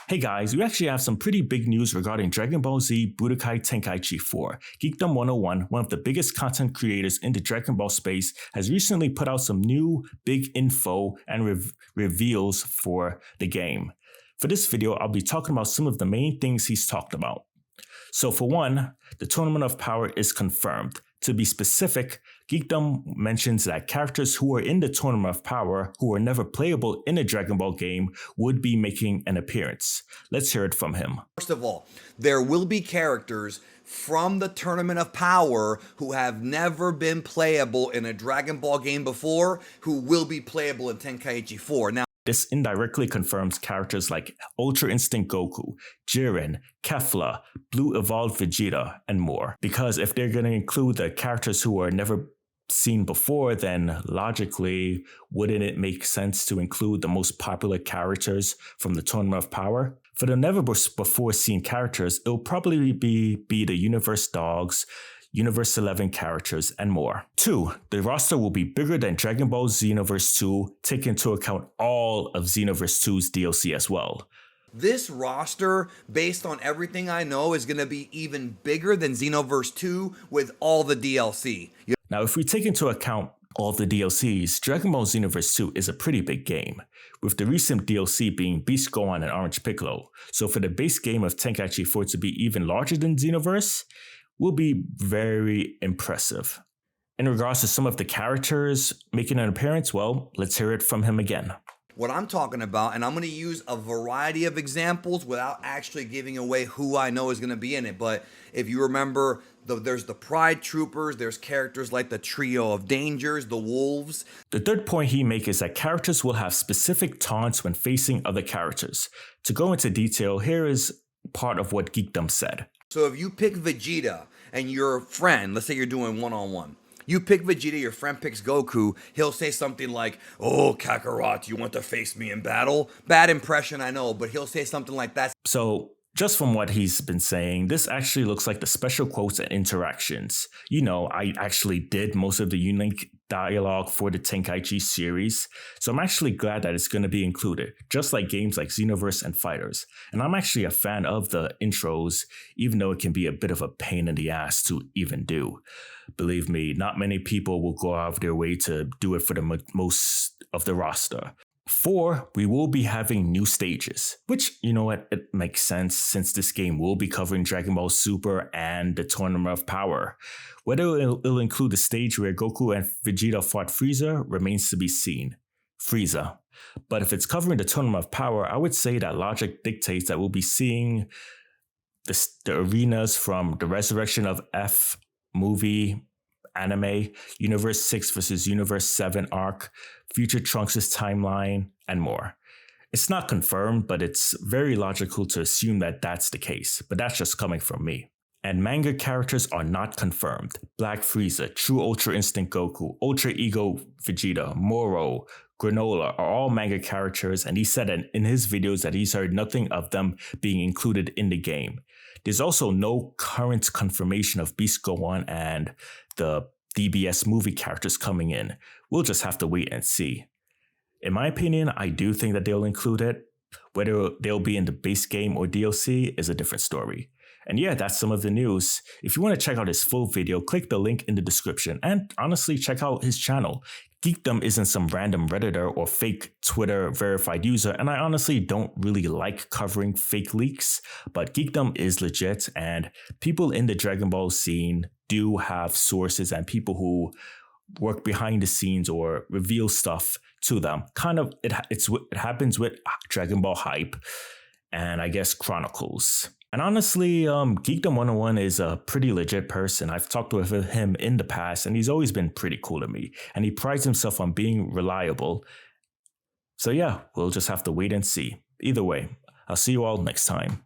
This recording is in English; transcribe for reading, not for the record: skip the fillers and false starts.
Hey guys, we actually have some pretty big news regarding Dragon Ball Z Budokai Tenkaichi 4. Geekdom 101, one of the biggest content creators in the Dragon Ball space, has recently put out some new big info and reveals for the game. For this video, I'll be talking about some of the main things he's talked about. So for one, the Tournament of Power is confirmed. To be specific, Geekdom mentions that characters who are in the Tournament of Power, who are never playable in a Dragon Ball game, would be making an appearance. Let's hear it from him. First of all, there will be characters from the Tournament of Power who have never been playable in a Dragon Ball game before, who will be playable in Tenkaichi 4. Now, this indirectly confirms characters like Ultra Instinct Goku, Jiren, Kefla, Blue Evolved Vegeta, and more. Because if they're going to include the characters who are never seen before, then logically, wouldn't it make sense to include the most popular characters from the Tournament of Power? For the never before seen characters, it'll probably be the Universe Dogs, Universe 11 characters, and more. 2. The roster will be bigger than Dragon Ball Xenoverse 2, taking into account all of Xenoverse 2's DLC as well. This roster, based on everything I know, is going to be even bigger than Xenoverse 2 with all the DLC. Now, if we take into account all the DLCs, Dragon Ball Xenoverse 2 is a pretty big game, with the recent DLC being Beast Gohan and Orange Piccolo. So for the base game of Tenkaichi 4 to be even larger than Xenoverse, will be very impressive. In regards to some of the characters making an appearance, well, let's hear it from him again. What I'm talking about, and I'm going to use a variety of examples without actually giving away who I know is going to be in it, but if you remember, there's the Pride Troopers, there's characters like the Trio of Dangers, the Wolves. The third point he makes is that characters will have specific taunts when facing other characters. To go into detail, here is part of what Geekdom said. So if you pick Vegeta and your friend, let's say you're doing one-on-one, you pick Vegeta, your friend picks Goku, he'll say something like, "Oh, Kakarot, you want to face me in battle?" Bad impression, I know, but he'll say something like that. So just from what he's been saying, this actually looks like the special quotes and interactions. You know, I actually did most of the unique dialogue for the Tenkaichi series, so I'm actually glad that it's going to be included, just like games like Xenoverse and Fighters. And I'm actually a fan of the intros, even though it can be a bit of a pain in the ass to even do. Believe me, not many people will go out of their way to do it for the most of the roster. 4, we will be having new stages, which, you know what, it makes sense since this game will be covering Dragon Ball Super and the Tournament of Power. Whether it'll include a stage where Goku and Vegeta fought Frieza remains to be seen. Frieza. But if it's covering the Tournament of Power, I would say that logic dictates that we'll be seeing the arenas from the Resurrection of F movie, anime, Universe 6 versus Universe 7 arc, Future Trunks' timeline, and more. It's not confirmed, but it's very logical to assume that that's the case, but that's just coming from me. And manga characters are not confirmed. Black Frieza, True Ultra Instinct Goku, Ultra Ego Vegeta, Moro, Granola are all manga characters, and he said in his videos that he's heard nothing of them being included in the game. There's also no current confirmation of Beast Gohan and the DBS movie characters coming in. We'll just have to wait and see. In my opinion, I do think that they'll include it. Whether they'll be in the base game or DLC is a different story. And yeah, that's some of the news. If you want to check out his full video, click the link in the description and honestly check out his channel. Geekdom isn't some random Redditor or fake Twitter verified user, and I honestly don't really like covering fake leaks, but Geekdom is legit, and people in the Dragon Ball scene do have sources and people who work behind the scenes or reveal stuff to them. It happens with Dragon Ball Hype and I guess Chronicles. And honestly, Geekdom 101 is a pretty legit person. I've talked with him in the past, and he's always been pretty cool to me. And he prides himself on being reliable. So yeah, we'll just have to wait and see. Either way, I'll see you all next time.